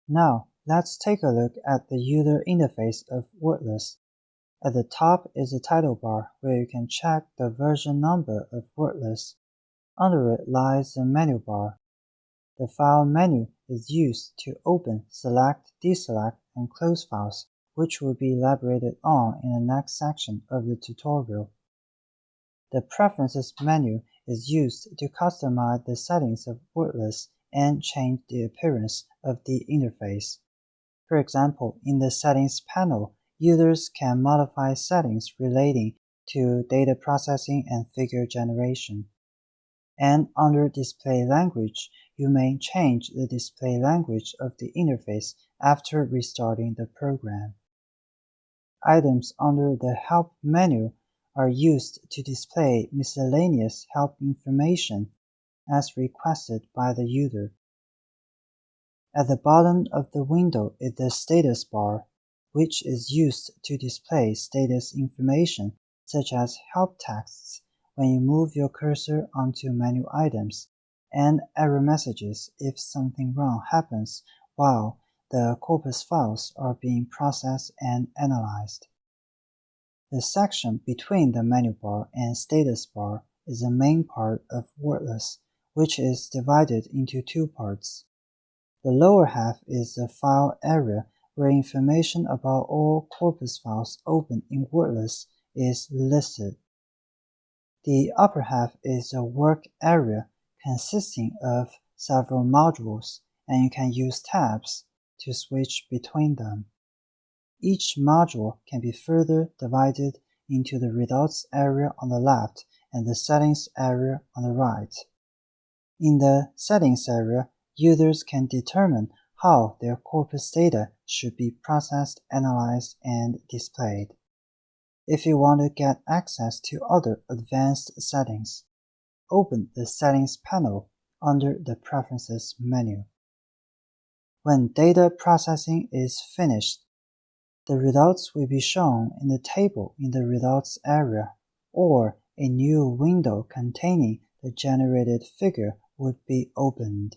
Now, let's take a look at the user interface of Wordless. At the top is a title bar where you can check the version number of Wordless. Under it lies the menu bar. The File menu is used to open, select, deselect, and close files, which will be elaborated on in the next section of the tutorial. The Preferences menu is used to customize the settings of Wordless and change the appearance of the interface. For example, in the Settings panel, users can modify settings relating to data processing and figure generation. And under Display Language, you may change the display language of the interface after restarting the program. Items under the Help menu are used to display miscellaneous help information as requested by the user. At the bottom of the window is the status bar, which is used to display status information such as help texts when you move your cursor onto menu items, and error messages if something wrong happens while the corpus files are being processed and analyzed. The section between the menu bar and status bar is the main part of Wordless, which is divided into two parts. The lower half is the file area where information about all corpus files open in Wordless is listed. The upper half is a work area consisting of several modules, and you can use tabs to switch between them. Each module can be further divided into the Results area on the left and the Settings area on the right. In the Settings area, users can determine how their corpus data should be processed, analyzed, and displayed. If you want to get access to other advanced settings, open the Settings panel under the Preferences menu. When data processing is finished, the results will be shown in the table in the Results area, or a new window containing the generated figure would be opened.